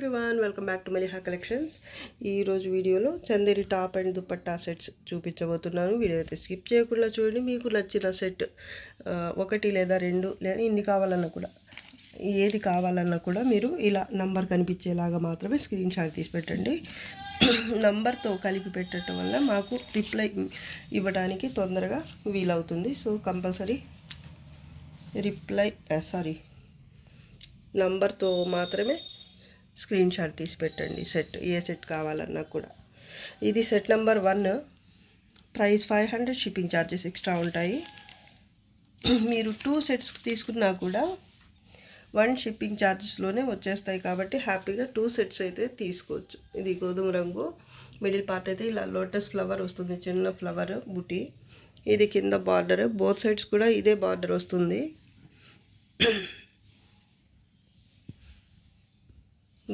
Everyone, welcome back to Maliha collections. ఈరోజు వీడియోలో Chanderi top and dupatta sets చూపించబోతున్నాను. వీడియో అయితే స్కిప్ చేయకుండా చూడండి. మీకు నచ్చిన సెట్ ఒకటి లేదా రెండు లేదా ఇన్ని కావాలన్నా కూడా, ఏది కావాలన్నా కూడా మీరు ఇలా నంబర్ కనిపించేలాగా మాత్రమే స్క్రీన్ షాట్ తీసి పెట్టండి. నంబర్తో కలిపి పెట్టడం వల్ల మాకు రిప్లై ఇవ్వడానికి తొందరగా వీలవుతుంది. సో కంపల్సరీ నంబర్తో మాత్రమే స్క్రీన్ షాట్ తీసి పెట్టండి. ఏ సెట్ కావాలన్నా కూడా. ఇది set number 1, price 500, shipping charges extra ఉంటాయి. మీరు 2 సెట్స్ తీసుకున్నా కూడా 1 షిప్పింగ్ ఛార్జెస్లోనే వచ్చేస్తాయి కాబట్టి హ్యాపీగా 2 సెట్స్ అయితే తీసుకోవచ్చు. ఇది గోధుమ రంగు, మిడిల్ పార్ట్ అయితే ఇలా లోటస్ ఫ్లవర్ వస్తుంది, చిన్న ఫ్లవర్ బుటీ. ఇది కింద బార్డర్, బోత్ సైడ్స్ కూడా ఇదే బార్డర్ వస్తుంది.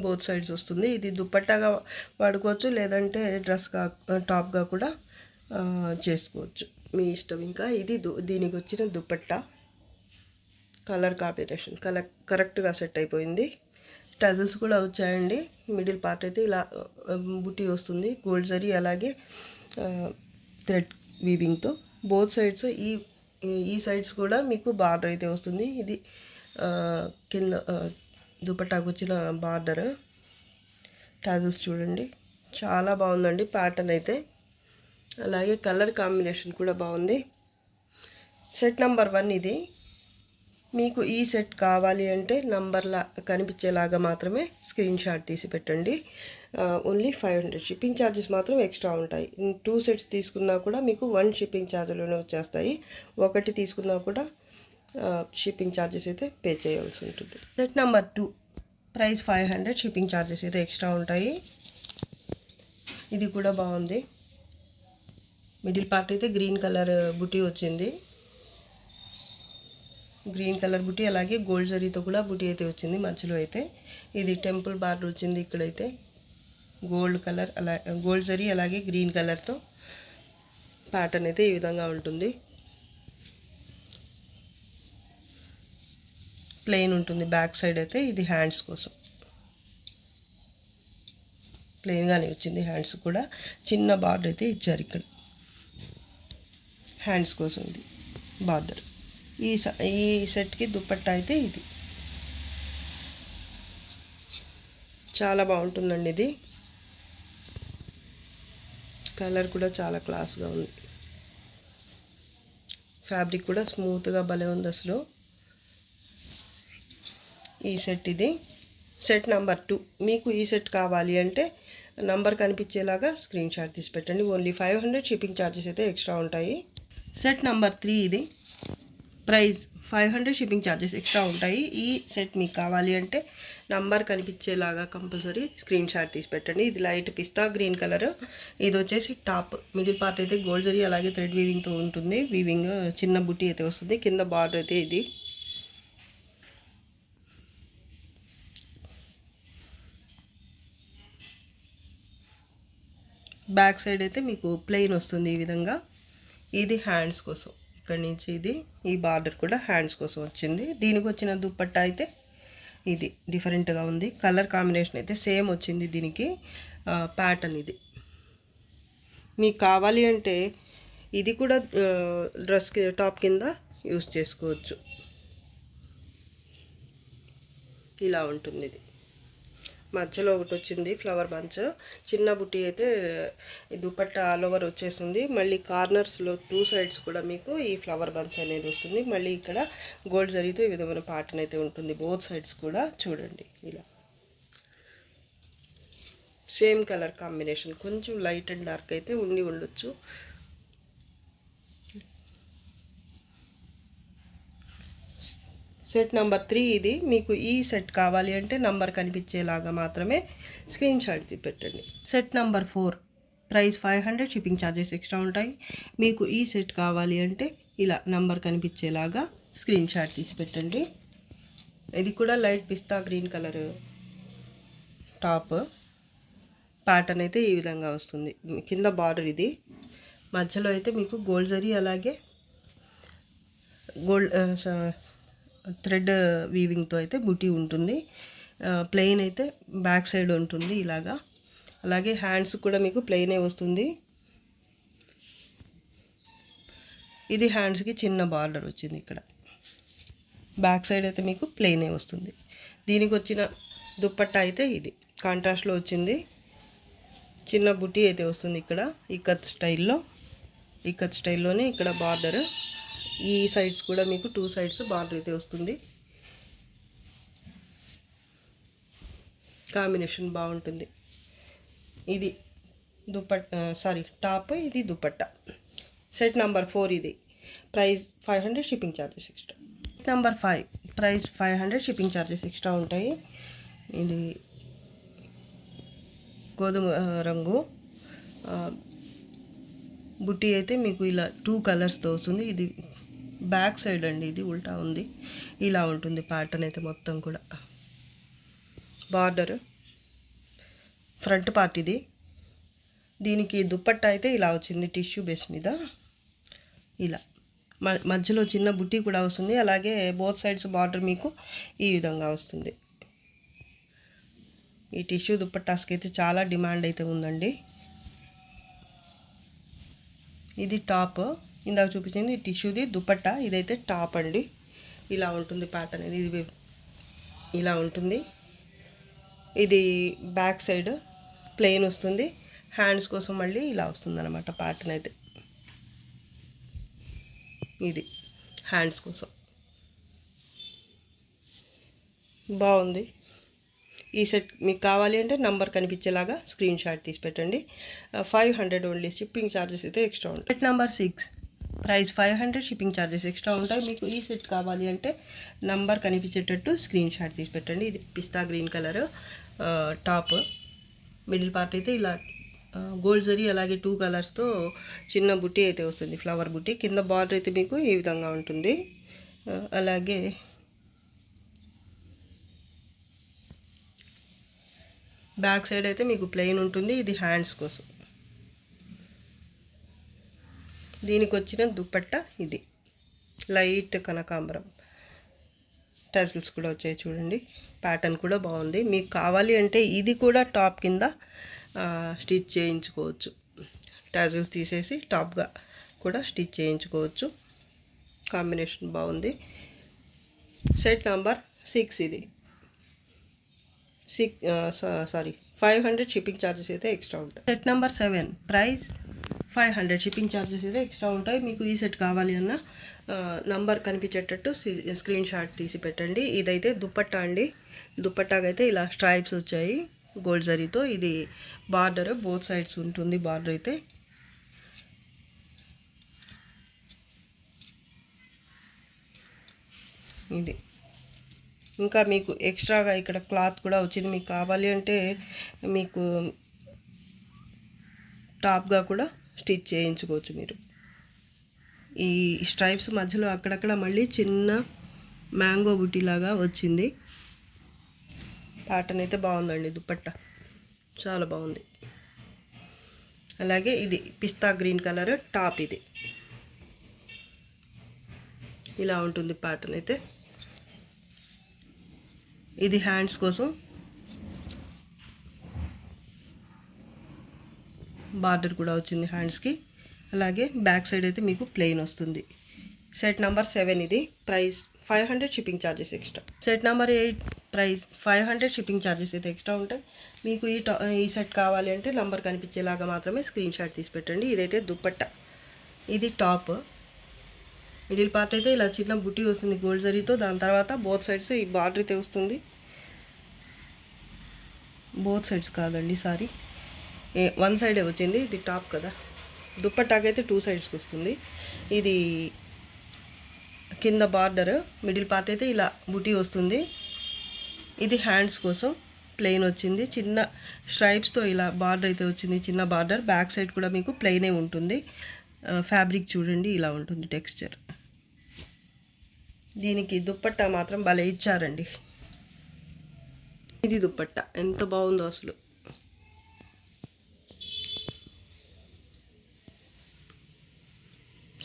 బోత్ సైడ్స్ వస్తుంది. ఇది దుపట్టాగా వాడుకోవచ్చు, లేదంటే డ్రెస్గా టాప్గా కూడా చేసుకోవచ్చు, మీ ఇష్టం. ఇంకా ఇది దీనికి వచ్చిన దుపట్టా కలర్ కాంబినేషన్ కరెక్ట్గా సెట్ అయిపోయింది. టజల్స్ కూడా వచ్చాయండి. మిడిల్ పార్ట్ అయితే ఇలా బుటీ వస్తుంది, గోల్డ్ జరీ అలాగే థ్రెడ్ వీవింగ్తో. బోత్ సైడ్స్ ఈ సైడ్స్ కూడా మీకు బార్డర్ అయితే వస్తుంది. ఇది కింద దుపట్టాకు వచ్చిన బార్డర్. టాజల్స్ చూడండి, చాలా బాగుందండి ప్యాటర్న్ అయితే. అలాగే కలర్ కాంబినేషన్ కూడా బాగుంది. సెట్ నెంబర్ 1 ఇది. మీకు ఈ సెట్ కావాలి అంటే నంబర్లా కనిపించేలాగా మాత్రమే స్క్రీన్ షాట్ తీసి పెట్టండి. ఓన్లీ 500, షిప్పింగ్ ఛార్జెస్ మాత్రం ఎక్స్ట్రా ఉంటాయి. 2 సెట్స్ తీసుకున్నా కూడా మీకు 1 షిప్పింగ్ ఛార్జ్లోనే వచ్చేస్తాయి. ఒకటి తీసుకున్నా కూడా షిప్పింగ్ ఛార్జెస్ అయితే పే చేయాల్సి ఉంటుంది. Set number 2, price 500, shipping charges అయితే ఎక్స్ట్రా ఉంటాయి. ఇది కూడా బాగుంది. మిడిల్ పార్ట్ అయితే గ్రీన్ కలర్ బుటీ వచ్చింది. గ్రీన్ కలర్ బుటీ అలాగే గోల్డ్ జరీతో కూడా బుటీ అయితే వచ్చింది మధ్యలో అయితే. ఇది టెంపుల్ బార్డర్ వచ్చింది. ఇక్కడైతే గోల్డ్ కలర్ గోల్డ్ జరీ అలాగే గ్రీన్ కలర్తో ప్యాటర్న్ అయితే ఈ విధంగా ఉంటుంది. ప్లెయిన్ ఉంటుంది. బ్యాక్ సైడ్ అయితే ఇది హ్యాండ్స్ కోసం ప్లెయిన్గానే వచ్చింది. హ్యాండ్స్ కూడా చిన్న బార్డర్ అయితే ఇచ్చారు. ఇక్కడ హ్యాండ్స్ కోసం ఇది బార్డర్. ఈ సెట్కి దుపట్టా అయితే ఇది చాలా బాగుంటుందండి. ఇది కలర్ కూడా చాలా క్లాస్గా ఉంది. ఫ్యాబ్రిక్ కూడా స్మూత్గా భలే ఉంది అసలు. ఈ సెట్ ఇది సెట్ నెంబర్ 2. మీకు ఈ సెట్ కావాలి అంటే నంబర్ కనిపించేలాగా స్క్రీన్ షాట్ తీసి పెట్టండి. ఓన్లీ 500, షిప్పింగ్ ఛార్జెస్ అయితే ఎక్స్ట్రా ఉంటాయి. సెట్ నెంబర్ 3 ఇది. ప్రైస్ 500, షిప్పింగ్ ఛార్జెస్ ఎక్స్ట్రా ఉంటాయి. ఈ సెట్ మీకు కావాలి అంటే నంబర్ కనిపించేలాగా కంపల్సరీ స్క్రీన్ షాట్ తీసి పెట్టండి. ఇది లైట్ పిస్తా గ్రీన్ కలర్. ఇది వచ్చేసి టాప్. మిడిల్ పార్ట్ అయితే గోల్డ్ జరీ అలాగే థ్రెడ్ వీవింగ్తో ఉంటుంది. వీవింగ్ చిన్న బుట్టి అయితే వస్తుంది. కింద బార్డర్ అయితే ఇది. బ్యాక్ సైడ్ అయితే మీకు ప్లెయిన్ వస్తుంది ఈ విధంగా. ఇది హ్యాండ్స్ కోసం. ఇక్కడ నుంచి ఇది ఈ బార్డర్ కూడా హ్యాండ్స్ కోసం వచ్చింది. దీనికి వచ్చిన దుపట్టా అయితే ఇది డిఫరెంట్గా ఉంది. కలర్ కాంబినేషన్ అయితే సేమ్ వచ్చింది దీనికి. ప్యాటర్న్ ఇది మీకు కావాలి అంటే ఇది కూడా డ్రెస్ టాప్ కింద యూస్ చేసుకోవచ్చు. ఇలా ఉంటుంది. ఇది మధ్యలో ఒకటి వచ్చింది ఫ్లవర్ బంచ్, చిన్న బుట్టి అయితే దుపట్టా ఆల్ ఓవర్ వచ్చేస్తుంది. మళ్ళీ కార్నర్స్లో 2 సైడ్స్ కూడా మీకు ఈ ఫ్లవర్ బంచ్ అనేది వస్తుంది. మళ్ళీ ఇక్కడ గోల్డ్ జరీతో ఈ విధమైన ప్యాటర్న్ అయితే ఉంటుంది. బోత్ సైడ్స్ కూడా చూడండి ఇలా సేమ్ కలర్ కాంబినేషన్. కొంచెం లైట్ అండ్ డార్క్ అయితే ఉండొచ్చు. సెట్ నెంబర్ 3 ఇది. మీకు ఈ సెట్ కావాలి అంటే నంబర్ కనిపించేలాగా మాత్రమే స్క్రీన్ షాట్ తీసి పెట్టండి. Set number 4, price 500, shipping charges extra ఉంటాయి. మీకు ఈ సెట్ కావాలి అంటే ఇలా నంబర్ కనిపించేలాగా స్క్రీన్ షాట్ తీసి పెట్టండి. ఇది కూడా లైట్ పిస్తా గ్రీన్ కలర్ టాప్. ప్యాటర్న్ అయితే ఈ విధంగా వస్తుంది. కింద బార్డర్ ఇది. మధ్యలో అయితే మీకు గోల్డ్ జరీ అలాగే గోల్డ్ థ్రెడ్ వీవింగ్తో అయితే బుటీ ఉంటుంది. ప్లెయిన్ అయితే బ్యాక్ సైడ్ ఉంటుంది ఇలాగా. అలాగే హ్యాండ్స్ కూడా మీకు ప్లెయినే వస్తుంది. ఇది హ్యాండ్స్కి చిన్న బార్డర్ వచ్చింది ఇక్కడ. బ్యాక్ సైడ్ అయితే మీకు ప్లెయినే వస్తుంది. దీనికి వచ్చిన దుప్పట్టా అయితే ఇది కాంట్రాస్ట్లో వచ్చింది. చిన్న బుటీ అయితే వస్తుంది ఇక్కడ ఇక్కత్ స్టైల్లోనే ఇక్కడ బార్డర్. ఈ సైడ్స్ కూడా మీకు 2 సైడ్స్ బార్డర్ అయితే వస్తుంది. కాంబినేషన్ బాగుంటుంది. ఇది టాప్, ఇది దుపట్టా. సెట్ నెంబర్ 4 ఇది. Price 500, shipping charges extra. Number 5 price 500, shipping charges extra ఉంటాయి. ఇది గోధుమ రంగు బుట్టి అయితే మీకు ఇలా 2 కలర్స్తో వస్తుంది. ఇది బ్యాక్ సైడ్ అండి, ఇది ఉల్టా ఉంది. ఇలా ఉంటుంది ప్యాటర్న్ అయితే మొత్తం కూడా. బార్డర్ ఫ్రంట్ పార్ట్ ఇది. దీనికి దుప్పట్టా అయితే ఇలా వచ్చింది టిష్యూ బేస్ మీద. ఇలా మధ్యలో చిన్న బుట్టి కూడా వస్తుంది. అలాగే బోత్ సైడ్స్ బార్డర్ మీకు ఈ విధంగా వస్తుంది. ఈ టిష్యూ దుప్పట్టాస్కి అయితే చాలా డిమాండ్ అయితే ఉందండి. ఇది టాప్, ఇందాక చూపించింది టిష్యూది దుపట్టా. ఇదైతే టాప్ అండి. ఇలా ఉంటుంది ప్యాటర్న్ అనేది. ఇది ఇలా ఉంటుంది. ఇది బ్యాక్ సైడ్ ప్లెయిన్ వస్తుంది. హ్యాండ్స్ కోసం మళ్ళీ ఇలా వస్తుంది అన్నమాట ప్యాటర్న్ అయితే. ఇది హ్యాండ్స్ కోసం బాగుంది. ఈ సెట్ మీకు కావాలి అంటే నంబర్ కనిపించేలాగా స్క్రీన్ షాట్ తీసి పెట్టండి. 500 ఓన్లీ, షిప్పింగ్ ఛార్జెస్ అయితే ఎక్స్ట్రా ఉంటాయి. Set number 6 price 500, shipping charges extra ఉంటాయి. మీకు ఈ సెట్ కావాలి అంటే నంబర్ కనిపించేటట్టు స్క్రీన్ షాట్ తీసి పెట్టండి. ఇది pista green colour top. Middle part అయితే ఇలా గోల్డ్ జరీ, అలాగే 2 కలర్స్తో చిన్న బుట్టి అయితే వస్తుంది, ఫ్లవర్ బుట్టి. కింద బార్డర్ అయితే మీకు ఈ విధంగా ఉంటుంది. అలాగే బ్యాక్ సైడ్ అయితే మీకు ప్లెయిన్ ఉంటుంది. ఇది హ్యాండ్స్ కోసం. దీనికి వచ్చిన దుపట్టా ఇది లైట్ కనకాంబరం. టజిల్స్ కూడా వచ్చాయి చూడండి. ప్యాటర్న్ కూడా బాగుంది. మీకు కావాలి అంటే ఇది కూడా టాప్ కింద స్టిచ్ చేయించుకోవచ్చు. టజిల్స్ తీసేసి టాప్గా కూడా స్టిచ్ చేయించుకోవచ్చు. కాంబినేషన్ బాగుంది. సెట్ నెంబర్ 6 ఇది. 500, షిప్పింగ్ ఛార్జెస్ అయితే ఎక్స్ట్రా ఉంటాయి. Set number 7 price 500, shipping charges అయితే ఎక్స్ట్రా ఉంటాయి. మీకు ఈ సెట్ కావాలి అన్న నంబర్ కనిపించేటట్టు స్క్రీన్ షాట్ తీసి పెట్టండి. ఇదైతే దుపట్టా అండి. దుపట్టాకైతే ఇలా స్ట్రైప్స్ వచ్చాయి గోల్డ్ జరీతో. ఇది బార్డర్ బోత్ సైడ్స్ ఉంటుంది. బార్డర్ అయితే ఇది. ఇంకా మీకు ఎక్స్ట్రాగా ఇక్కడ క్లాత్ కూడా వచ్చింది. మీకు కావాలి అంటే మీకు టాప్గా కూడా స్టిచ్ చేయించుకోవచ్చు మీరు. ఈ స్ట్రైప్స్ మధ్యలో అక్కడక్కడ మళ్ళీ చిన్న మ్యాంగో బుట్టిలాగా వచ్చింది. ప్యాటర్న్ అయితే బాగుందండి. దుపట్టా చాలా బాగుంది. అలాగే ఇది పిస్తా గ్రీన్ కలర్ టాప్. ఇది ఇలా ఉంటుంది ప్యాటర్న్ అయితే. ఇది హ్యాండ్స్ కోసం బార్డర్ కూడా వచ్చింది హ్యాండ్స్కి. అలాగే బ్యాక్ సైడ్ అయితే మీకు ప్లెయిన్ వస్తుంది. సెట్ నెంబర్ 7 ఇది. Price 500, shipping charges extra. Set number 8 price 500, shipping charges అయితే ఎక్స్ట్రా ఉంటాయి. మీకు ఈ సెట్ కావాలి అంటే నంబర్ కనిపించేలాగా మాత్రమే స్క్రీన్ షాట్ తీసి పెట్టండి. ఇదైతే దుపట్టా. ఇది టాప్. మిడిల్ పార్ట్ అయితే ఇలా చిన్న బుట్టి వస్తుంది గోల్డ్ జరీతో. దాని తర్వాత బోత్ సైడ్స్ ఈ బార్డర్ అయితే వస్తుంది. బోత్ సైడ్స్ కాదండి, సారీ, 1 సైడే వచ్చింది. ఇది టాప్ కదా. దుపట్టాకైతే 2 సైడ్స్కి వస్తుంది. ఇది కింద బార్డర్, మిడిల్ పార్ట్ అయితే ఇలా బుటీ వస్తుంది. ఇది హ్యాండ్స్ కోసం ప్లెయిన్ వచ్చింది. చిన్న స్ట్రైప్స్తో ఇలా బార్డర్ అయితే వచ్చింది, చిన్న బార్డర్. బ్యాక్ సైడ్ కూడా మీకు ప్లెయినే ఉంటుంది. ఫ్యాబ్రిక్ చూడండి ఇలా ఉంటుంది టెక్స్చర్. దీనికి దుపట్టా మాత్రం భలే ఇచ్చారండి. ఇది దుపట్టా ఎంత బాగుందో అసలు.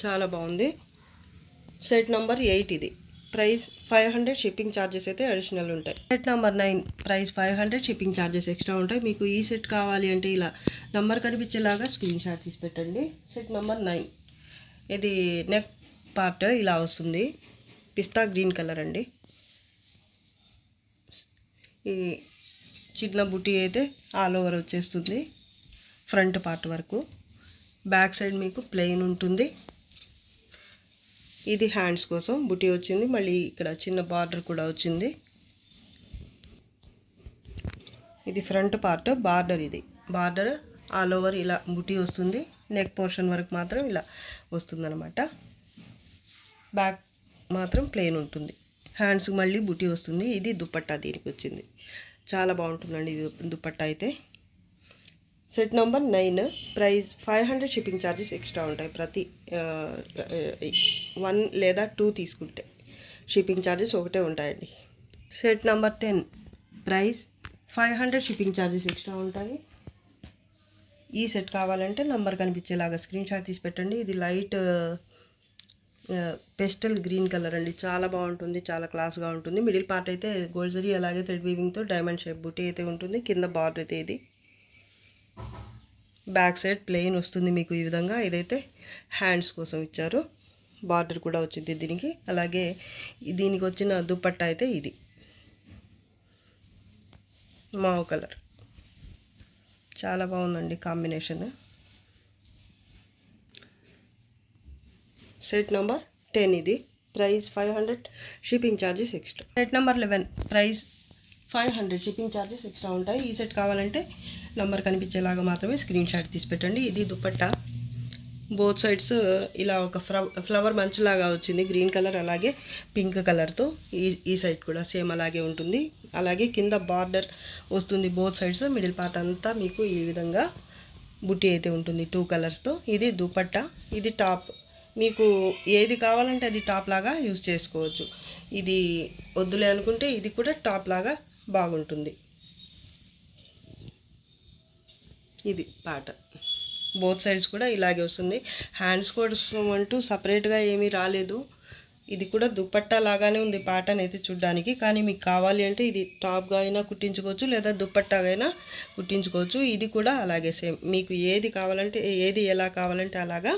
చాలా బాగుంది. సెట్ నెంబర్ 8 ఇది. ప్రైస్ 500, షిప్పింగ్ ఛార్జెస్ అయితే అడిషనల్ ఉంటాయి. Set number 9 price 500, shipping charges extra ఉంటాయి. మీకు ఈ సెట్ కావాలి అంటే ఇలా నెంబర్ కనిపించేలాగా స్క్రీన్ షాట్ తీసి పెట్టండి. సెట్ నెంబర్ 9 ఇది నెక్ పార్ట్ ఇలా వస్తుంది, పిస్తా గ్రీన్ కలర్ అండి. ఈ చిన్న బుటీ అయితే ఆల్ ఓవర్ వచ్చేస్తుంది ఫ్రంట్ పార్ట్ వరకు. బ్యాక్ సైడ్ మీకు ప్లెయిన్ ఉంటుంది. ఇది హ్యాండ్స్ కోసం బుటీ వచ్చింది, మళ్ళీ ఇక్కడ చిన్న బార్డర్ కూడా వచ్చింది. ఇది ఫ్రంట్ పార్ట్ బార్డర్, ఇది బార్డర్ ఆల్ ఓవర్ ఇలా బుటీ వస్తుంది. నెక్ పోర్షన్ వరకు మాత్రం ఇలా వస్తుందన్నమాట. బ్యాక్ మాత్రం ప్లెయిన్ ఉంటుంది. హ్యాండ్స్కి మళ్ళీ బుటీ వస్తుంది. ఇది దుపట్టా దీనికి వచ్చింది. చాలా బాగుంటుందండి ఇది దుపట్టా అయితే. Set number 9 price 500, shipping charges extra ఉంటాయి. ప్రతి 1 లేదా 2 తీసుకుంటే షిప్పింగ్ ఛార్జెస్ ఒకటే ఉంటాయండి. Set number 10 price 500, shipping charges extra ఉంటాయి. ఈ సెట్ కావాలంటే నంబర్ కనిపించేలాగా స్క్రీన్ షాట్ తీసి పెట్టండి. ఇది లైట్ పెస్టల్ గ్రీన్ కలర్ అండి. చాలా బాగుంటుంది, చాలా క్లాస్గా ఉంటుంది. మిడిల్ పార్ట్ అయితే గోల్డ్ జరీ అలాగే థ్రెడ్ వీవింగ్తో డైమండ్ షేప్ బుటీ అయితే ఉంటుంది. కింద బార్డర్ అయితే ఇది. బ్యాక్ సైడ్ ప్లెయిన్ వస్తుంది మీకు ఈ విధంగా. ఇదైతే హ్యాండ్స్ కోసం ఇచ్చారు. బార్డర్ కూడా వచ్చింది దీనికి. అలాగే దీనికి వచ్చిన దుపట్టా అయితే ఇది మావ్ కలర్. చాలా బాగుందండి కాంబినేషన్. సెట్ నెంబర్ 10 ఇది price 500, shipping charges extra. Set number 11 price 500, shipping charges extra ఉంటాయి. ఈ సెట్ కావాలంటే నంబర్ కనిపించేలాగా మాత్రమే స్క్రీన్ షాట్ తీసి పెట్టండి. ఇది దుపట్టా బోత్ సైడ్స్ ఇలా ఒక ఫ్లవర్ మంచులాగా వచ్చింది గ్రీన్ కలర్ అలాగే పింక్ కలర్తో. ఈ సైడ్ కూడా సేమ్ అలాగే ఉంటుంది. అలాగే కింద బార్డర్ వస్తుంది బోత్ సైడ్స్. మిడిల్ పార్ట్ అంతా మీకు ఈ విధంగా బుట్టి అయితే ఉంటుంది 2 కలర్స్తో. ఇది దుపట్టా, ఇది టాప్. మీకు ఏది కావాలంటే అది టాప్ లాగా యూజ్ చేసుకోవచ్చు. ఇది వద్దులే అనుకుంటే ఇది కూడా టాప్ లాగా బాగుంటుంది. ఇది ప్యాటర్న్ బోత్ సైడ్స్ కూడా ఇలాగే వస్తుంది. హ్యాండ్స్ కోసం అంటూ సపరేట్గా ఏమీ రాలేదు. ఇది కూడా దుపట్టా లాగానే ఉంది ప్యాటర్న్ అయితే చూడ్డానికి. కానీ మీకు కావాలి అంటే ఇది టాప్గా అయినా కుట్టించుకోవచ్చు, లేదా దుపట్టాగా అయినా కుట్టించుకోవచ్చు. ఇది కూడా అలాగే సేమ్. మీకు ఏది కావాలంటే ఏది ఎలా కావాలంటే అలాగా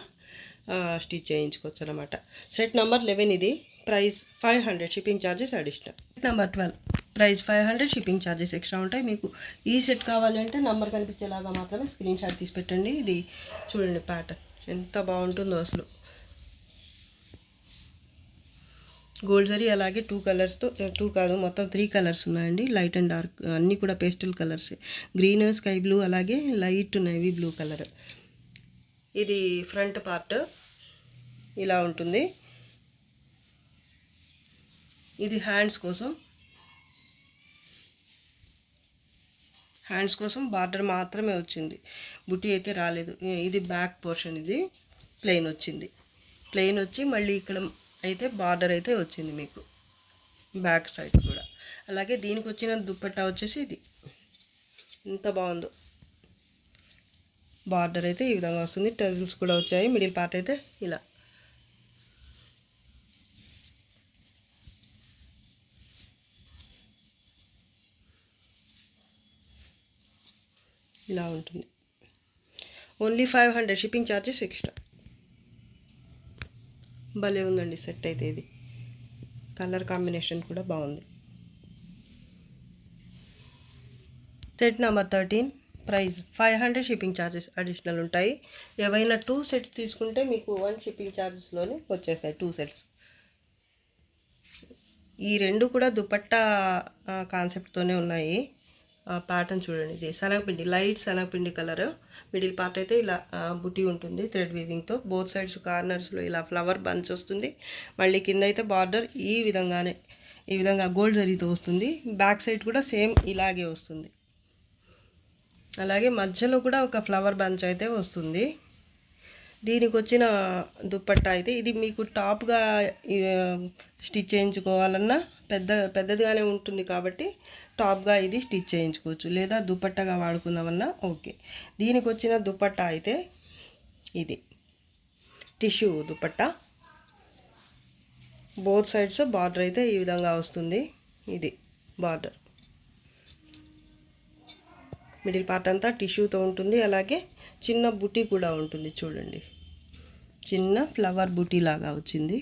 స్టిచ్ చేయించుకోవచ్చు అనమాట. సెట్ నెంబర్ 11 ఇది price 500, shipping charges additional. Set number 12 price 500, shipping charges extra ఉంటాయి. మీకు ఈ సెట్ కావాలి అంటే నంబర్ కనిపించేలాగా మాత్రమే స్క్రీన్ షాట్ తీసి పెట్టండి. ఇది చూడండి ప్యాటర్న్ ఎంత బాగుంటుందో అసలు. గోల్డ్ జరీ అలాగే 2 కలర్స్తో, 2 కాదు మొత్తం 3 కలర్స్ ఉన్నాయండి. లైట్ అండ్ డార్క్ అన్నీ కూడా pastel colours. Green, sky blue అలాగే లైట్ నేవీ బ్లూ కలర్. ఇది ఫ్రంట్ పార్ట్ ఇలా ఉంటుంది. ఇది హ్యాండ్స్ కోసం బార్డర్ మాత్రమే వచ్చింది, బుట్టి అయితే రాలేదు. ఇది బ్యాక్ పోర్షన్, ఇది ప్లెయిన్ వచ్చింది. ప్లెయిన్ వచ్చి మళ్ళీ ఇక్కడ అయితే బార్డర్ అయితే వచ్చింది మీకు బ్యాక్ సైడ్ కూడా. అలాగే దీనికి వచ్చిన దుపట్టా వచ్చేసి ఇది ఎంత బాగుందో. బార్డర్ అయితే ఈ విధంగా వస్తుంది. టజిల్స్ కూడా వచ్చాయి. మిడిల్ పార్ట్ అయితే ఇలా. ఇలా ఉంటుంది. Only 500, shipping charges extra. భలే ఉందండి సెట్ అయితే. ఇది కలర్ కాంబినేషన్ కూడా బాగుంది. Set number 13 price 500, shipping charges additional ఉంటాయి. ఏవైనా 2 సెట్స్ తీసుకుంటే మీకు 1 షిప్పింగ్ ఛార్జెస్లోనే వచ్చేస్తాయి 2 సెట్స్. ఈ రెండు కూడా దుపట్టా కాన్సెప్ట్తోనే ఉన్నాయి. ప్యాటర్న్ చూడండి. ఇది శనగపిండి, లైట్ శనగపిండి కలర్. మిడిల్ పార్ట్ అయితే ఇలా బుటీ ఉంటుంది థ్రెడ్ వీవింగ్తో. బోత్ సైడ్స్ కార్నర్స్లో ఇలా ఫ్లవర్ బంచ్ వస్తుంది. మళ్ళీ కింద అయితే బార్డర్ ఈ విధంగా గోల్డ్ జరీతో వస్తుంది. బ్యాక్ సైడ్ కూడా సేమ్ ఇలాగే వస్తుంది. అలాగే మధ్యలో కూడా ఒక ఫ్లవర్ బంచ్ అయితే వస్తుంది. దీనికి వచ్చిన దుపట్టా అయితే ఇది మీకు టాప్గా స్టిచ్ చేయించుకోవాలన్నా పెద్దదిగానే ఉంటుంది కాబట్టి టాప్గా ఇది స్టిచ్ చేయించుకోవచ్చు, లేదా దుపట్టాగా వాడుకుందామన్నా ఓకే. దీనికి వచ్చిన దుపట్టా అయితే ఇది tissue dupatta. Both sides border అయితే ఈ విధంగా వస్తుంది. ఇది బార్డర్, మిడిల్ పార్ట్ అంతా టిష్యూతో ఉంటుంది. అలాగే చిన్న బుటీ కూడా ఉంటుంది చూడండి, చిన్న ఫ్లవర్ బుటీ లాగా వచ్చింది.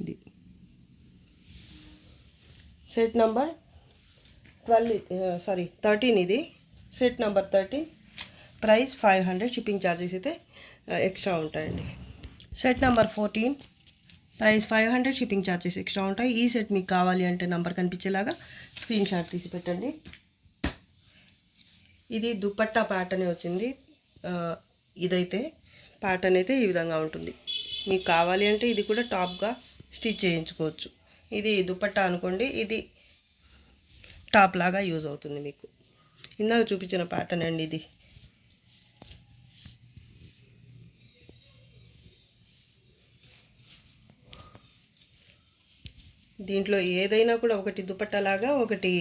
ఇది సెట్ నెంబర్ 13. ఇది set number 13. Price 500. Shipping charges అయితే ఎక్స్ట్రా ఉంటాయండి. Set number 14. Price 500. Shipping charges extra ఉంటాయి. ఈ సెట్ మీకు కావాలి అంటే నంబర్ కనిపించేలాగా స్క్రీన్ షాట్ తీసి పెట్టండి. ఇది దుపట్టా ప్యాటర్న్ వచ్చింది. ఇదైతే ప్యాటర్న్ అయితే ఈ విధంగా ఉంటుంది. మీకు కావాలి అంటే ఇది కూడా టాప్గా స్టిచ్ చేయించుకోవచ్చు. ఇది దుపట్టా అనుకోండి, ఇది టాప్ లాగా యూజ్ అవుతుంది మీకు. ఇందాక చూపించిన ప్యాటర్న్ అండి ఇది. దీంట్లో ఏదైనా కూడా ఒకటి దుపట్టా లాగా ఒకటి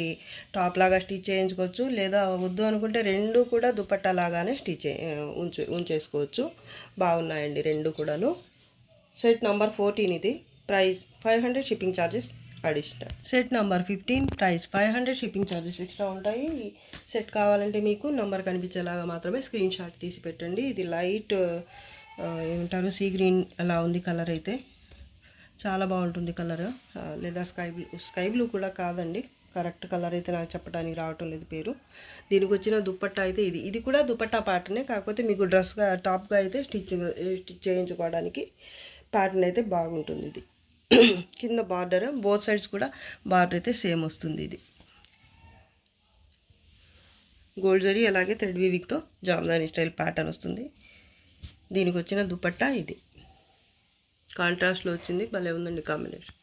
టాప్ లాగా స్టిచ్ చేయించుకోవచ్చు, లేదా వద్దు అనుకుంటే రెండు కూడా దుపట్టా లాగానే స్టిచ్ ఉంచేసుకోవచ్చు. బాగున్నాయండి రెండు కూడాను. Set number 14. ఇది price 500. Shipping charges additional. Set number 15. Price 500. Shipping charges extra ఉంటాయి. సెట్ కావాలంటే మీకు నంబర్ కనిపించేలాగా మాత్రమే స్క్రీన్ షాట్ తీసి పెట్టండి. ఇది లైట్ ఏమంటారు, సీ గ్రీన్ అలా ఉంది కలర్ అయితే. చాలా బాగుంటుంది కలర్, లేదా స్కై బ్లూ కూడా కాదండి, కరెక్ట్ కలర్ అయితే నాకు చెప్పడానికి రావటం లేదు పేరు. దీనికి వచ్చిన దుపట్టా అయితే ఇది కూడా దుపట్టా ప్యాటర్నే, కాకపోతే మీకు డ్రెస్గా టాప్గా అయితే స్టిచ్ చేయించుకోవడానికి ప్యాటర్న్ అయితే బాగుంటుంది. ఇది కింద బార్డర్, బోత్ సైడ్స్ కూడా బార్డర్ అయితే సేమ్ వస్తుంది. ఇది గోల్డ్ జరీ అలాగే థ్రెడ్ వీవింగ్తో జామ్దాని స్టైల్ ప్యాటర్న్ వస్తుంది. దీనికి వచ్చిన దుపట్టా ఇది కాంట్రాస్ట్లో వచ్చింది, భలే ఉందండి combination.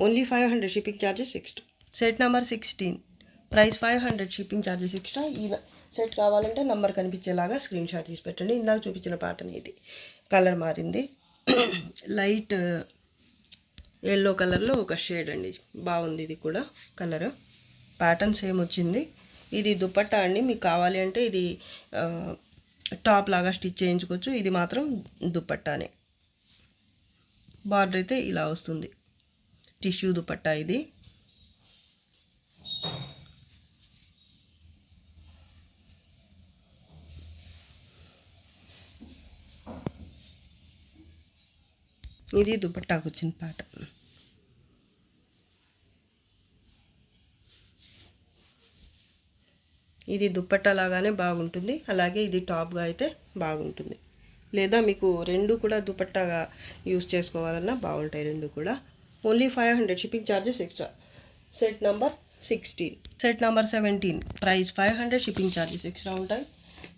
Only 500. Shipping charges extra. Set number 16. Price 500. Shipping charges extra. ఈ సెట్ కావాలంటే నంబర్ కనిపించేలాగా స్క్రీన్ షాట్ తీసి పెట్టండి. ఇందాక చూపించిన ప్యాటర్న్ ఇది. కలర్ మారింది, లైట్ ఎల్లో కలర్లో ఒక షేడ్ అండి, బాగుంది. ఇది కూడా కలర్ ప్యాటర్న్ సేమ్ వచ్చింది. ఇది దుపట్టా అండి, మీకు కావాలి అంటే ఇది టాప్ లాగా స్టిచ్ చేయించుకోవచ్చు. ఇది మాత్రం దుపట్టానే. బార్డర్ అయితే ఇలా వస్తుంది, టిష్యూ దుపట్టా ఇది. ఇది దుపట్టాకు వచ్చిన ప్యాటర్న్. ఇది దుపట్టా లాగానే బాగుంటుంది, అలాగే ఇది టాప్గా అయితే బాగుంటుంది. లేదా మీకు రెండు కూడా దుపట్టాగా యూస్ చేసుకోవాలన్నా బాగుంటాయి రెండు కూడా. Only 500. Shipping charges extra. Set number 16. Set number 17. Price 500. Shipping charges extra ఉంటాయి.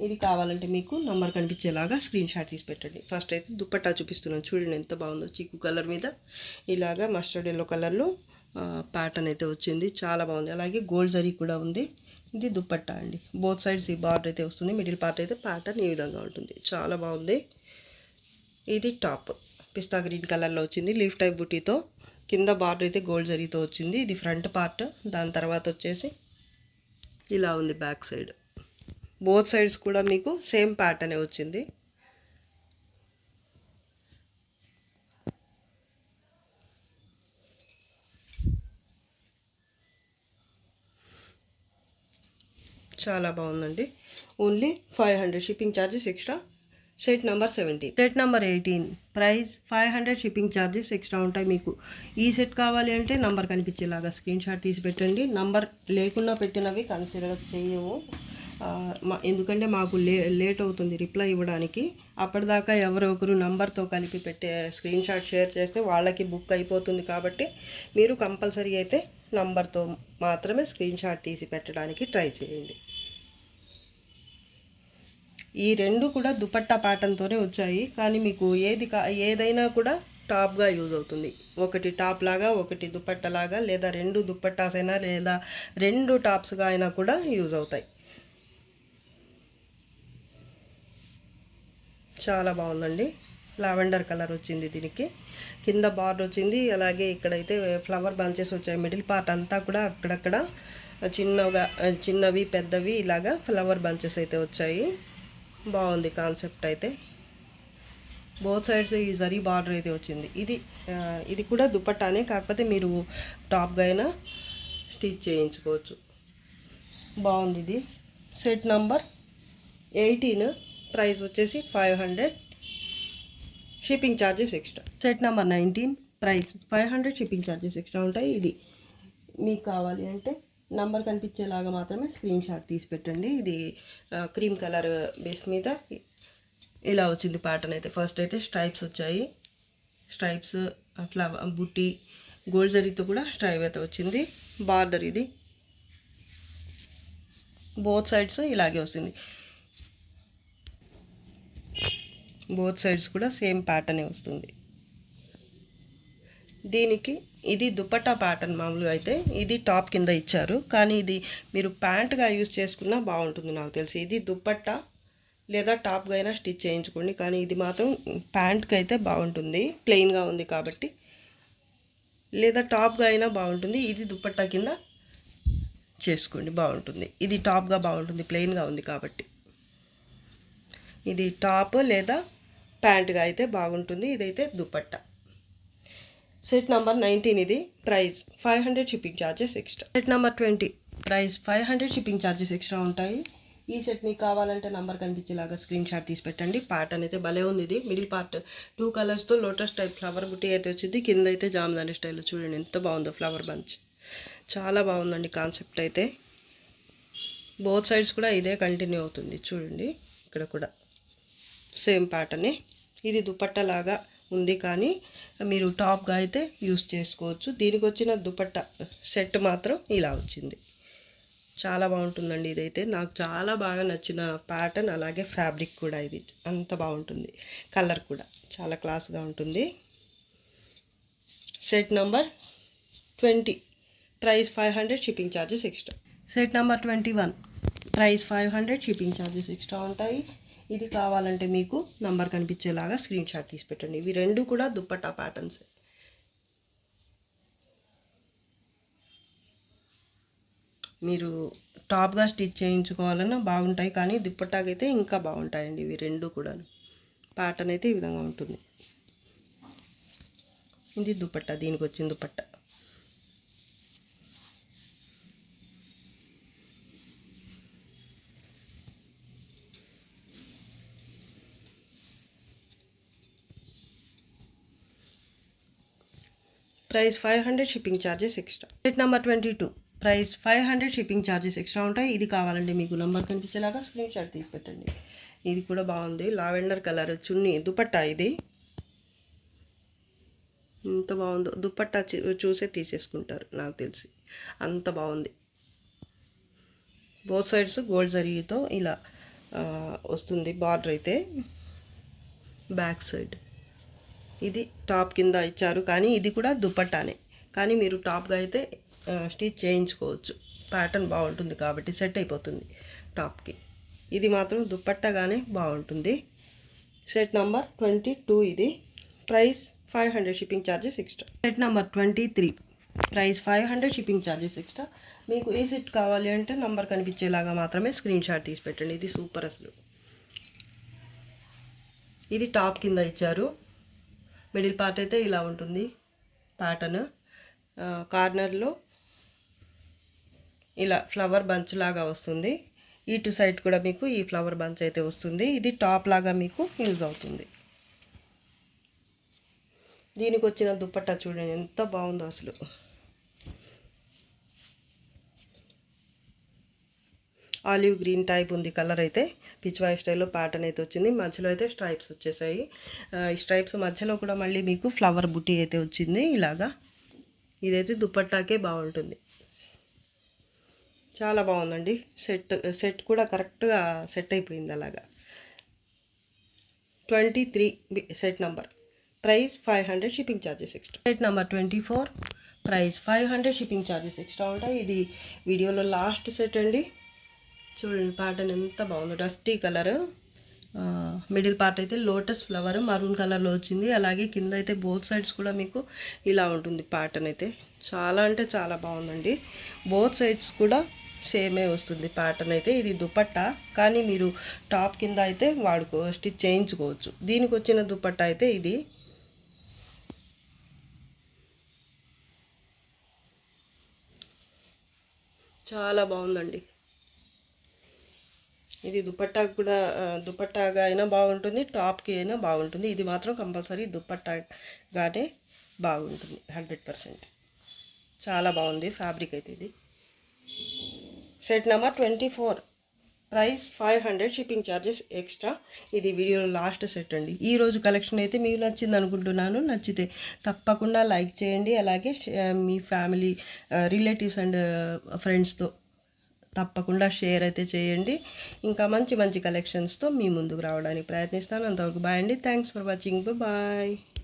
ఇది కావాలంటే మీకు నంబర్ కనిపించేలాగా స్క్రీన్ షాట్ తీసి పెట్టండి. ఫస్ట్ అయితే దుపట్టా చూపిస్తున్నాను, చూడండి ఎంత బాగుందో. చిక్కు కలర్ మీద ఇలాగా మస్టర్డ్ ఎల్లో కలర్లో ప్యాటర్న్ అయితే వచ్చింది, చాలా బాగుంది. అలాగే గోల్డ్ జరీ కూడా ఉంది. ఇది దుపట్టా అండి, బోత్ సైడ్స్ ఈ బార్డర్ అయితే వస్తుంది. మిడిల్ పార్ట్ అయితే ప్యాటర్న్ ఈ విధంగా ఉంటుంది, చాలా బాగుంది. ఇది టాప్ పిస్తా గ్రీన్ కలర్లో వచ్చింది, లీఫ్ టైప్ బుటీతో. కింద బార్డర్ అయితే గోల్డ్ జరీతో వచ్చింది. ఇది ఫ్రంట్ పార్ట్. దాని తర్వాత వచ్చేసి ఇలా ఉంది బ్యాక్ సైడ్. బోత్ సైడ్స్ కూడా మీకు సేమ్ ప్యాటర్నే వచ్చింది. చాలా బాగుందండి. Only 500. Shipping charges extra. Set number 17. Set number 18. Price 500. Shipping charges extra ఉంటాయి. మీకు ఈ సెట్ కావాలి అంటే నంబర్ కనిపించేలాగా స్క్రీన్ షాట్ తీసి పెట్టండి. నంబర్ లేకుండా పెట్టినవి కన్సిడర్ చేయము, ఎందుకంటే మాకు లేట్ అవుతుంది రిప్లై ఇవ్వడానికి. అప్పటిదాకా ఎవరో ఒకరు నంబర్తో కలిపి పెట్టే స్క్రీన్ షాట్ షేర్ చేస్తే వాళ్ళకి బుక్ అయిపోతుంది. కాబట్టి మీరు కంపల్సరీ అయితే నంబర్తో మాత్రమే స్క్రీన్ షాట్ తీసి పెట్టడానికి ట్రై చేయండి. ఈ రెండు కూడా దుపట్టా ప్యాటర్న్తోనే వచ్చాయి, కానీ మీకు ఏదైనా కూడా టాప్గా యూజ్ అవుతుంది. ఒకటి టాప్ లాగా, ఒకటి దుపట్టా లాగా, లేదా రెండు దుపట్టాస్ అయినా, లేదా రెండు టాప్స్గా అయినా కూడా యూజ్ అవుతాయి. చాలా బాగుందండి. లావెండర్ కలర్ వచ్చింది దీనికి. కింద బార్డర్ వచ్చింది, అలాగే ఇక్కడైతే ఫ్లవర్ బంచెస్ వచ్చాయి. మిడిల్ పార్ట్ అంతా కూడా అక్కడక్కడ చిన్నవి పెద్దవి ఇలాగా ఫ్లవర్ బంచెస్ అయితే వచ్చాయి. బాగుంది కాన్సెప్ట్ అయితే. బోత్ సైడ్స్ ఈ జరీ బార్డర్ అయితే వచ్చింది. ఇది కూడా దుపట్టానే, కాకపోతే మీరు టాప్గా అయినా స్టిచ్ చేయించుకోవచ్చు. బాగుంది. ఇది సెట్ నంబర్ 18, ప్రైస్ వచ్చేసి 500, shipping charges extra. Set number 19, price 500, shipping charges extra ఉంటాయి. ఇది మీకు కావాలి అంటే నంబర్ కనిపించేలాగా మాత్రమే స్క్రీన్ షాట్ తీసి పెట్టండి. ఇది క్రీమ్ కలర్ బేస్ మీద ఇలా వచ్చింది ప్యాటర్న్ అయితే. ఫస్ట్ అయితే స్ట్రైప్స్ వచ్చాయి, స్ట్రైప్స్ ఫ్లవర్ బుట్టి గోల్డ్ జరీతో కూడా స్ట్రైప్ అయితే వచ్చింది. బార్డర్ ఇది బోత్ సైడ్స్ ఇలాగే వస్తుంది. బోత్ సైడ్స్ కూడా సేమ్ ప్యాటర్నే వస్తుంది. దీనికి ఇది దుపట్టా ప్యాటర్న్. మామూలుగా అయితే ఇది టాప్ కింద ఇచ్చారు, కానీ ఇది మీరు ప్యాంట్గా యూజ్ చేసుకున్నా బాగుంటుంది నాకు తెలిసి. ఇది దుపట్టా లేదా టాప్గా అయినా స్టిచ్ చేయించుకోండి, కానీ ఇది మాత్రం ప్యాంట్కి అయితే బాగుంటుంది, ప్లెయిన్గా ఉంది కాబట్టి. లేదా టాప్గా అయినా బాగుంటుంది. ఇది దుపట్టా కింద చేసుకోండి, బాగుంటుంది. ఇది టాప్గా బాగుంటుంది, ప్లెయిన్గా ఉంది కాబట్టి. ఇది టాప్ లేదా ప్యాంట్గా అయితే బాగుంటుంది. ఇదైతే దుపట్టా. సెట్ నెంబర్ 19, ఇది price 500, shipping charges extra. Set number 20, price 500, shipping charges extra ఉంటాయి. ఈ సెట్ మీకు కావాలంటే నంబర్ కనిపించేలాగా స్క్రీన్ షాట్ తీసి పెట్టండి. ప్యాటర్న్ అయితే భలే ఉంది. ఇది మిడిల్ పార్ట్ 2 కలర్స్తో లోటస్ టైప్ ఫ్లవర్ బుట్టి అయితే వచ్చింది. కింద అయితే జామదాని స్టైల్లో చూడండి ఎంత బాగుందో ఫ్లవర్ బంచ్. చాలా బాగుందండి కాన్సెప్ట్ అయితే. బోత్ సైడ్స్ కూడా ఇదే కంటిన్యూ అవుతుంది చూడండి. ఇక్కడ కూడా సేమ్ ప్యాటర్నే. ఇది దుపట్టా లాగా ఉంది, కానీ మీరు టాప్గా అయితే యూస్ చేసుకోవచ్చు. దీనికి వచ్చిన దుపట్టా సెట్ మాత్రం ఇలా వచ్చింది. చాలా బాగుంటుందండి. ఇదైతే నాకు చాలా బాగా నచ్చిన ప్యాటర్న్, అలాగే ఫ్యాబ్రిక్ కూడా ఇది అంత బాగుంటుంది. కలర్ కూడా చాలా క్లాస్గా ఉంటుంది. Set number 20, price 500, shipping charges extra. Set number 21, price 500, shipping charges extra ఉంటాయి. ఇది కావాలంటే మీకు నంబర్ కనిపించేలాగా స్క్రీన్ షాట్ తీసి పెట్టండి. ఇవి రెండు కూడా దుపట్టా ప్యాటర్న్స్. మీరు టాప్గా స్టిచ్ చేయించుకోవాలన్నా బాగుంటాయి, కానీ దుపట్టాకైతే ఇంకా బాగుంటాయండి ఇవి రెండు కూడా. ప్యాటర్న్ అయితే ఈ విధంగా ఉంటుంది. ఇది దుపట్టా, దీనికి వచ్చిన dupatta. Price 500, shipping charges extra. Set number 22, price 500, shipping charges extra ఉంటాయి. ఇది కావాలంటే మీకు నంబర్ కనిపించేలాగా స్క్రీన్ షాట్ తీసి పెట్టండి. ఇది కూడా బాగుంది. లావెండర్ కలర్ చున్నీ దుపట్టా. ఇది ఎంత బాగుందో. దుపట్టా చూసే తీసేసుకుంటారు నాకు తెలిసి, అంత బాగుంది. బోత్ సైడ్స్ గోల్డ్ జరీతో ఇలా వస్తుంది బార్డర్ అయితే. బ్యాక్ సైడ్ ఇది టాప్ కింద ఇచ్చారు, కానీ ఇది కూడా దుపట్టానే, కానీ మీరు టాప్గా అయితే స్టిచ్ చేయించుకోవచ్చు. ప్యాటర్న్ బాగుంటుంది కాబట్టి సెట్ అయిపోతుంది టాప్కి. ఇది మాత్రం దుపట్టాగానే బాగుంటుంది. సెట్ నెంబర్ 22, ఇది price 500, shipping charges extra. Set number 23, price 500, shipping charges extra. మీకు ఏ సెట్ కావాలి అంటే నంబర్ కనిపించేలాగా మాత్రమే స్క్రీన్ షాట్ తీసి పెట్టండి. ఇది సూపర్ అసలు. ఇది టాప్ కింద ఇచ్చారు. మిడిల్ పార్ట్ అయితే ఇలా ఉంటుంది ప్యాటర్న్. కార్నర్లో ఇలా ఫ్లవర్ బంచ్ లాగా వస్తుంది. ఇటు సైడ్ కూడా మీకు ఈ ఫ్లవర్ బంచ్ అయితే వస్తుంది. ఇది టాప్ లాగా మీకు యూజ్ అవుతుంది. దీనికి వచ్చిన దుపట్టా చూడండి ఎంత బాగుందో అసలు. ఆలివ్ గ్రీన్ టైప్ ఉంది కలర్ అయితే. పిచ్వాయ్ స్టైల్లో ప్యాటర్న్ అయితే వచ్చింది. మధ్యలో అయితే స్ట్రైప్స్ వచ్చేసాయి. ఈ స్ట్రైప్స్ మధ్యలో కూడా మళ్ళీ మీకు ఫ్లవర్ బుట్టి అయితే వచ్చింది ఇలాగా. ఇదైతే దుపట్టాకే బాగుంటుంది. చాలా బాగుందండి. సెట్ కూడా కరెక్ట్గా సెట్ అయిపోయింది అలాగా. 23 set number, price 500, shipping charges extra. Set number 24, price 500, shipping charges extra ఉంటాయి. ఇది వీడియోలో లాస్ట్ సెట్ అండి. చూడండి ప్యాటర్న్ ఎంత బాగుందో. డస్టీ కలర్, మిడిల్ పార్ట్ అయితే లోటస్ ఫ్లవర్ మరూన్ కలర్లో వచ్చింది. అలాగే కింద అయితే బోత్ సైడ్స్ కూడా మీకు ఇలా ఉంటుంది ప్యాటర్న్ అయితే. చాలా అంటే చాలా బాగుందండి. బోత్ సైడ్స్ కూడా సేమే వస్తుంది ప్యాటర్న్ అయితే. ఇది దుపట్టా, కానీ మీరు టాప్ కింద అయితే స్టిచ్ చేయించుకోవచ్చు. దీనికి వచ్చిన దుపట్టా అయితే ఇది. చాలా బాగుందండి. ఇది దుపట్టాకు కూడా దుపట్టాగా అయినా బాగుంటుంది, టాప్కి అయినా బాగుంటుంది. ఇది మాత్రం కంపల్సరీ దుపట్టాగానే బాగుంటుంది 100%. చాలా బాగుంది ఫ్యాబ్రిక్ అయితే. ఇది set number 24, price 500, shipping charges extra. ఇది వీడియోలో లాస్ట్ సెట్ అండి. ఈరోజు కలెక్షన్ అయితే మీకు నచ్చింది అనుకుంటున్నాను. నచ్చితే తప్పకుండా లైక్ చేయండి. అలాగే మీ ఫ్యామిలీ, రిలేటివ్స్ అండ్ ఫ్రెండ్స్తో తప్పకుండా షేర్ అయితే చేయండి. ఇంకా మంచి మంచి కలెక్షన్స్తో మీ ముందుకు రావడానికి ప్రయత్నిస్తాను. అంతవరకు బాయ్ అండి. Thanks for watching. బాయ్.